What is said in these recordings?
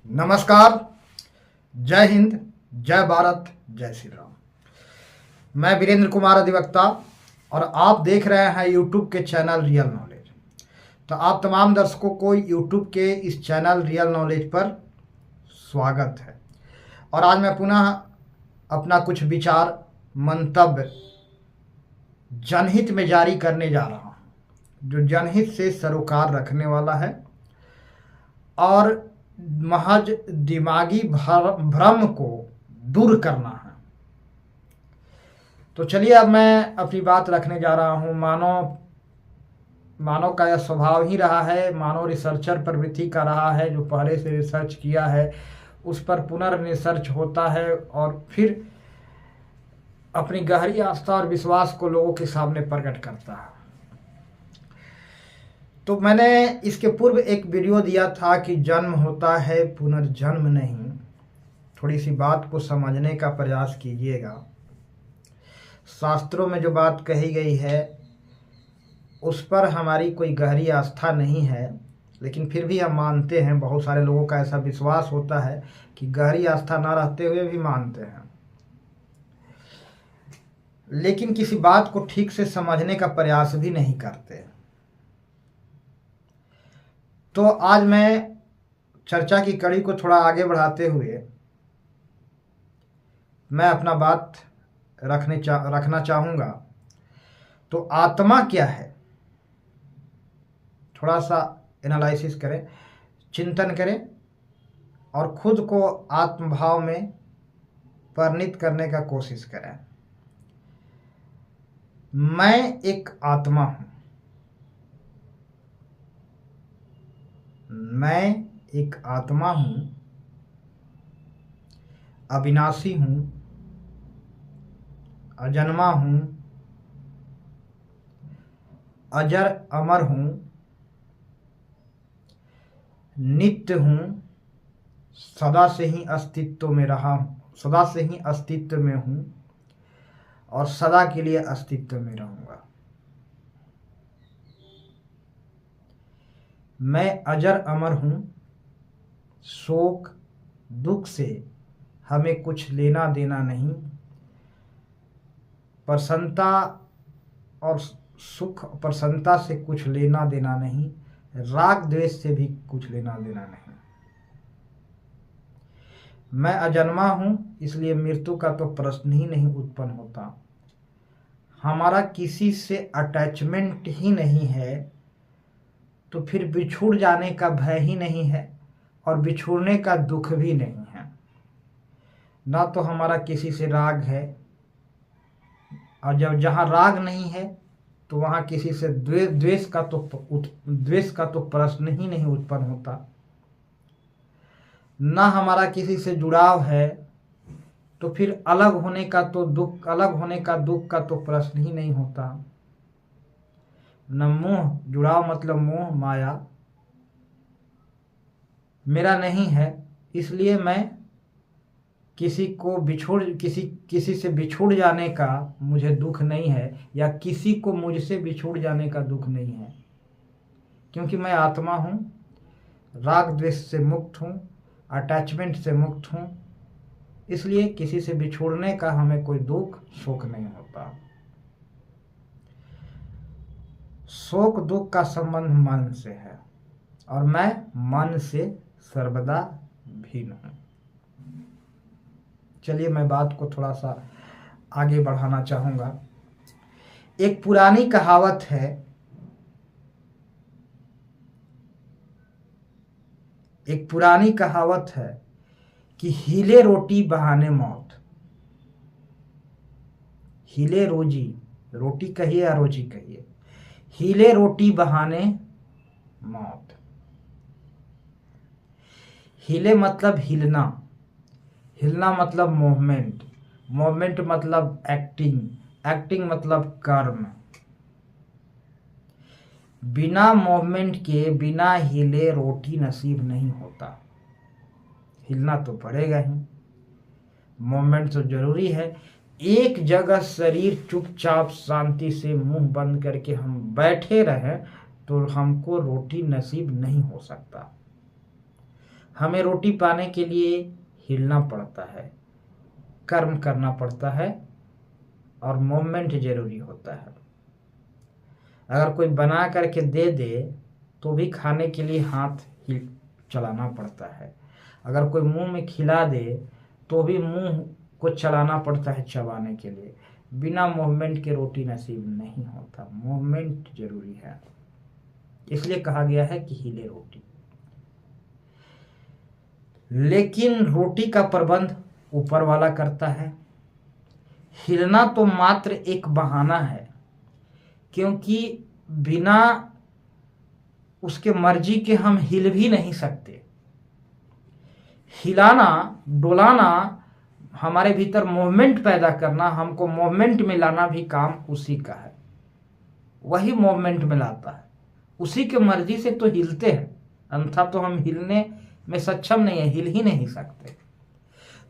नमस्कार। जय हिंद, जय भारत, जय श्री राम। मैं वीरेंद्र कुमार अधिवक्ता और आप देख रहे हैं यूट्यूब के चैनल रियल नॉलेज। तो आप तमाम दर्शकों को यूट्यूब के इस चैनल रियल नॉलेज पर स्वागत है। और आज मैं पुनः अपना कुछ विचार मंतव्य जनहित में जारी करने जा रहा हूँ, जो जनहित से सरोकार रखने वाला है और महज दिमागी भ्रम को दूर करना है। तो चलिए अब मैं अपनी बात रखने जा रहा हूँ। मानव का यह स्वभाव ही रहा है, मानव रिसर्चर प्रवृत्ति का रहा है, जो पहले से रिसर्च किया है उस पर पुनर्रिसर्च होता है और फिर अपनी गहरी आस्था और विश्वास को लोगों के सामने प्रकट करता है। तो मैंने इसके पूर्व एक वीडियो दिया था कि जन्म होता है, पुनर्जन्म नहीं। थोड़ी सी बात को समझने का प्रयास कीजिएगा। शास्त्रों में जो बात कही गई है उस पर हमारी कोई गहरी आस्था नहीं है, लेकिन फिर भी हम मानते हैं। बहुत सारे लोगों का ऐसा विश्वास होता है कि गहरी आस्था ना रहते हुए भी मानते हैं, लेकिन किसी बात को ठीक से समझने का प्रयास भी नहीं करते। तो आज मैं चर्चा की कड़ी को थोड़ा आगे बढ़ाते हुए मैं अपना बात रखना चाहूँगा। तो आत्मा क्या है, थोड़ा सा एनालिसिस करें, चिंतन करें और खुद को आत्मभाव में परिणित करने का कोशिश करें। मैं एक आत्मा हूँ, मैं एक आत्मा हूँ, अविनाशी हूँ, अजन्मा हूँ, अजर अमर हूँ, नित्य हूँ, सदा से ही अस्तित्व में रहा हूँ, सदा से ही अस्तित्व में हूँ और सदा के लिए अस्तित्व में रहूँगा। मैं अजर अमर हूँ। शोक दुख से हमें कुछ लेना देना नहीं, प्रसन्नता और सुख प्रसन्नता से कुछ लेना देना नहीं, राग द्वेष से भी कुछ लेना देना नहीं। मैं अजन्मा हूँ, इसलिए मृत्यु का तो प्रश्न ही नहीं उत्पन्न होता। हमारा किसी से अटैचमेंट ही नहीं है, तो फिर बिछुड़ जाने का भय ही नहीं है और बिछुड़ने का दुख भी नहीं है। ना तो हमारा किसी से राग है, और जब जहाँ राग नहीं है तो वहाँ किसी से द्वेष का तो प्रश्न ही नहीं उत्पन्न होता। ना हमारा किसी से जुड़ाव है, तो फिर अलग होने का दुख का तो प्रश्न ही नहीं होता। न मोह, जुड़ाव मतलब मोह माया मेरा नहीं है, इसलिए मैं किसी से बिछुड़ जाने का मुझे दुख नहीं है, या किसी को मुझसे बिछुड़ जाने का दुख नहीं है, क्योंकि मैं आत्मा हूँ, राग द्वेष से मुक्त हूँ, अटैचमेंट से मुक्त हूँ। इसलिए किसी से बिछुड़ने का हमें कोई दुख शोक नहीं होता। शोक दुख का संबंध मन से है और मैं मन से सर्वदा भिन्न हूँ। चलिए मैं बात को थोड़ा सा आगे बढ़ाना चाहूँगा। एक पुरानी कहावत है कि हिले रोटी बहाने मौत। हिले रोटी कहिए या रोजी कहिए, हिले रोटी बहाने मौत। हिले मतलब हिलना, हिलना मतलब मूवमेंट मतलब एक्टिंग मतलब कर्म। बिना मूवमेंट के, बिना हिले रोटी नसीब नहीं होता। हिलना तो पड़ेगा ही, मूवमेंट तो जरूरी है। एक जगह शरीर चुपचाप शांति से मुंह बंद करके हम बैठे रहें तो हमको रोटी नसीब नहीं हो सकता। हमें रोटी पाने के लिए हिलना पड़ता है, कर्म करना पड़ता है और मूवमेंट जरूरी होता है। अगर कोई बना करके दे दे तो भी खाने के लिए हाथ हिल चलाना पड़ता है। अगर कोई मुंह में खिला दे तो भी मुंह को चलाना पड़ता है चबाने के लिए। बिना मूवमेंट के रोटी नसीब नहीं होता, मूवमेंट जरूरी है। इसलिए कहा गया है कि हिले रोटी। लेकिन रोटी का प्रबंध ऊपर वाला करता है। हिलना तो मात्र एक बहाना है, क्योंकि बिना उसके मर्जी के हम हिल भी नहीं सकते। हिलाना डोलाना, हमारे भीतर मूवमेंट पैदा करना, हमको मूवमेंट में लाना भी काम उसी का है। वही मूवमेंट में लाता है, उसी के मर्जी से तो हिलते हैं, अन्यथा तो हम हिलने में सक्षम नहीं है, हिल ही नहीं सकते।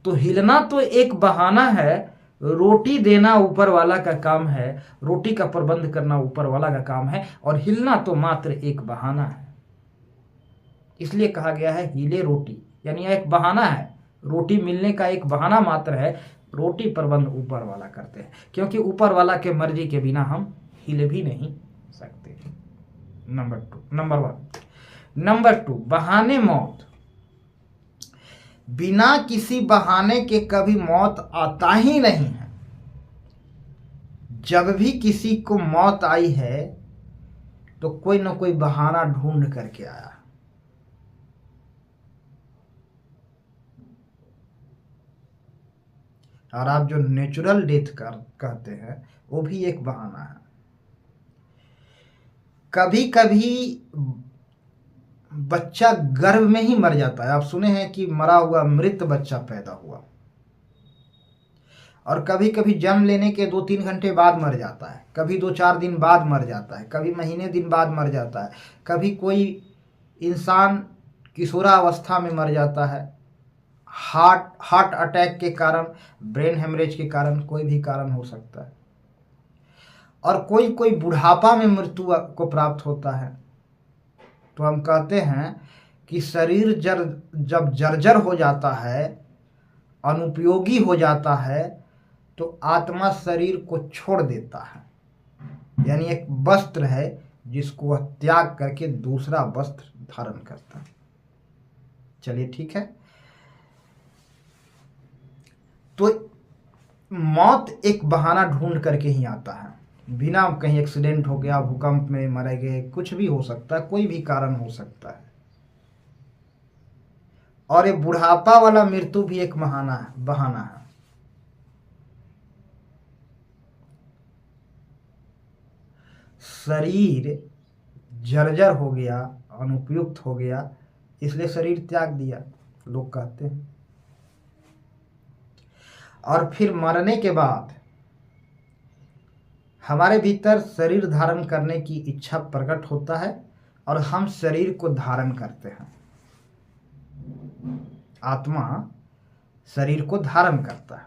तो हिलना तो एक बहाना है, रोटी देना ऊपर वाला का काम है, रोटी का प्रबंध करना ऊपर वाला का काम है, और हिलना तो मात्र एक बहाना है। इसलिए कहा गया है हिले रोटी, यानी एक बहाना है, रोटी मिलने का एक बहाना मात्र है। रोटी प्रबंध ऊपर वाला करते हैं, क्योंकि ऊपर वाला के मर्जी के बिना हम हिले भी नहीं सकते। नंबर टू, बहाने मौत। बिना किसी बहाने के कभी मौत आता ही नहीं है। जब भी किसी को मौत आई है तो कोई ना कोई बहाना ढूंढ करके आया। और आप जो नेचुरल डेथ कहते हैं वो भी एक बहाना है। कभी कभी बच्चा गर्भ में ही मर जाता है। आप सुने हैं कि मरा हुआ मृत बच्चा पैदा हुआ, और कभी कभी जन्म लेने के 2-3 घंटे बाद मर जाता है, कभी 2-4 दिन बाद मर जाता है, कभी महीने दिन बाद मर जाता है, कभी कोई इंसान किशोरावस्था में मर जाता है, हार्ट अटैक के कारण, ब्रेन हेमरेज के कारण, कोई भी कारण हो सकता है। और कोई बुढ़ापा में मृत्यु को प्राप्त होता है। तो हम कहते हैं कि शरीर जब जर्जर हो जाता है, अनुपयोगी हो जाता है, तो आत्मा शरीर को छोड़ देता है। यानी एक वस्त्र है जिसको वह त्याग करके दूसरा वस्त्र धारण करता है। चलिए ठीक है। तो मौत एक बहाना ढूंढ करके ही आता है। बिना कहीं एक्सीडेंट हो गया, भूकंप में मरे गए, कुछ भी हो सकता है, कोई भी कारण हो सकता है। और ये बुढ़ापा वाला मृत्यु भी एक बहाना है। शरीर जर्जर हो गया, अनुपयुक्त हो गया, इसलिए शरीर त्याग दिया, लोग कहते हैं। और फिर मरने के बाद हमारे भीतर शरीर धारण करने की इच्छा प्रकट होता है और हम शरीर को धारण करते हैं। आत्मा शरीर को धारण करता है।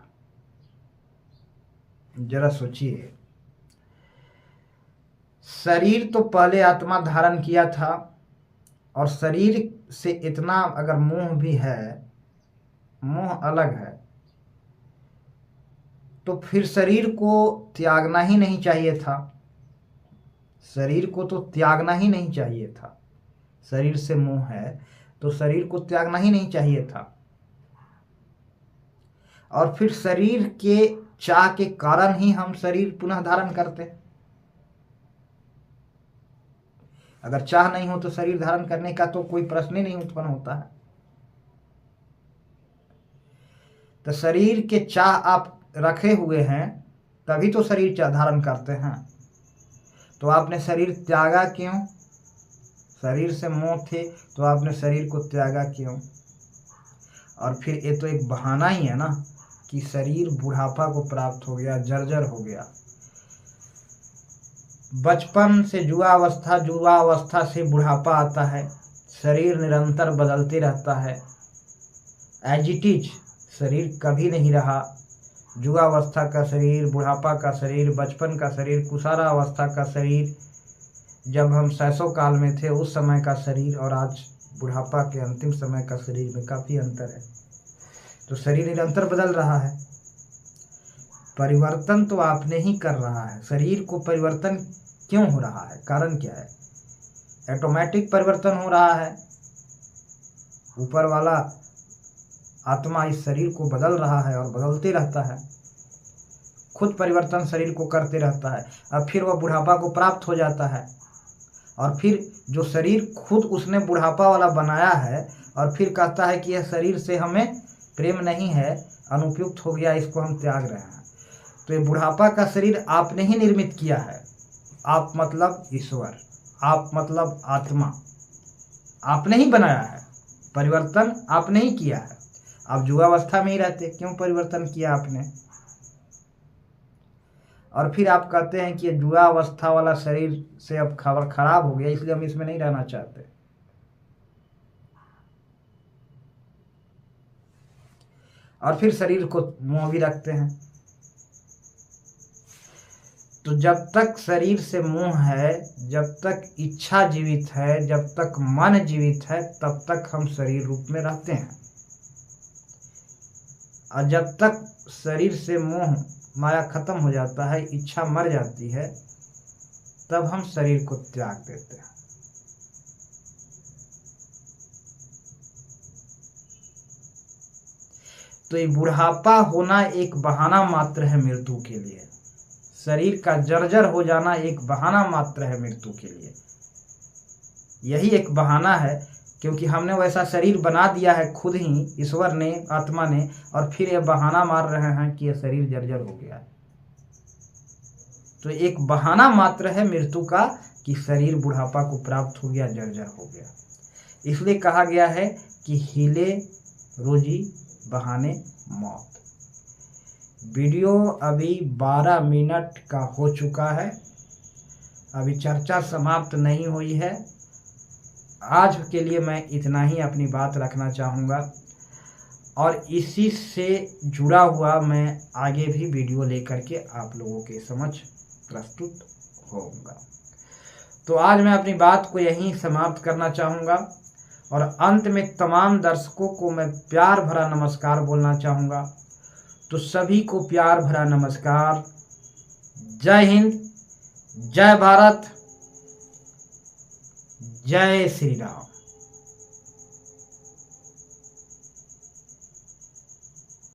जरा सोचिए, शरीर तो पहले आत्मा धारण किया था, और शरीर से इतना अगर मोह भी है, मोह अलग है, तो फिर शरीर को त्यागना ही नहीं चाहिए था। शरीर को तो त्यागना ही नहीं चाहिए था। शरीर से मोह है तो शरीर को त्यागना ही नहीं चाहिए था। और फिर शरीर के चाह के कारण ही हम शरीर पुनः धारण करते हैं। अगर चाह नहीं हो तो शरीर धारण करने का तो कोई प्रश्न ही नहीं उत्पन्न होता है। तो शरीर के चाह आप रखे हुए हैं, तभी तो शरीर चाह धारण करते हैं। तो आपने शरीर त्यागा क्यों? शरीर से मोह थे तो आपने शरीर को त्यागा क्यों? और फिर ये तो एक बहाना ही है ना कि शरीर बुढ़ापा को प्राप्त हो गया, जर्जर हो गया। बचपन से जुआ अवस्था से बुढ़ापा आता है। शरीर निरंतर बदलते रहता है। एज इट इज शरीर कभी नहीं रहा। जुगावस्था का शरीर, बुढ़ापा का शरीर, बचपन का शरीर, कुशारा अवस्था का शरीर, जब हम 600 काल में थे उस समय का शरीर, और आज बुढ़ापा के अंतिम समय का शरीर में काफ़ी अंतर है। तो शरीर निरंतर बदल रहा है, परिवर्तन तो आपने ही कर रहा है। शरीर को परिवर्तन क्यों हो रहा है, कारण क्या है? ऑटोमेटिक परिवर्तन हो रहा है। ऊपर वाला आत्मा इस शरीर को बदल रहा है और बदलते रहता है, खुद परिवर्तन शरीर को करते रहता है। अब फिर वह बुढ़ापा को प्राप्त हो जाता है और फिर जो शरीर खुद उसने बुढ़ापा वाला बनाया है और फिर कहता है कि यह शरीर से हमें प्रेम नहीं है, अनुपयुक्त हो गया, इसको हम त्याग रहे हैं। तो ये बुढ़ापा का शरीर आपने ही निर्मित किया है। आप मतलब ईश्वर, आप मतलब आत्मा, आपने ही बनाया है, परिवर्तन आपने ही किया है। आप युवावस्था में ही रहते, क्यों परिवर्तन किया आपने? और फिर आप कहते हैं कि ये युवावस्था वाला शरीर से अब खबर खराब हो गया, इसलिए हम इसमें नहीं रहना चाहते। और फिर शरीर को मुँह भी रखते हैं। तो जब तक शरीर से मोह है, जब तक इच्छा जीवित है, जब तक मन जीवित है, तब तक हम शरीर रूप में रहते हैं। और जब तक शरीर से मोह माया खत्म हो जाता है, इच्छा मर जाती है, तब हम शरीर को त्याग देते हैं। तो ये बुढ़ापा होना एक बहाना मात्र है मृत्यु के लिए। शरीर का जर्जर हो जाना एक बहाना मात्र है मृत्यु के लिए। यही एक बहाना है, क्योंकि हमने वैसा शरीर बना दिया है खुद ही, ईश्वर ने, आत्मा ने, और फिर ये बहाना मार रहे हैं कि यह शरीर जर्जर हो गया है। तो एक बहाना मात्र है मृत्यु का कि शरीर बुढ़ापा को प्राप्त हो गया, जर्जर हो गया। इसलिए कहा गया है कि हिले रोजी बहाने मौत। वीडियो अभी 12 मिनट का हो चुका है, अभी चर्चा समाप्त नहीं हुई है। आज के लिए मैं इतना ही अपनी बात रखना चाहूँगा और इसी से जुड़ा हुआ मैं आगे भी वीडियो लेकर के आप लोगों के समक्ष प्रस्तुत होऊंगा। तो आज मैं अपनी बात को यहीं समाप्त करना चाहूँगा और अंत में तमाम दर्शकों को मैं प्यार भरा नमस्कार बोलना चाहूँगा। तो सभी को प्यार भरा नमस्कार। जय हिंद, जय भारत, जय श्री राम।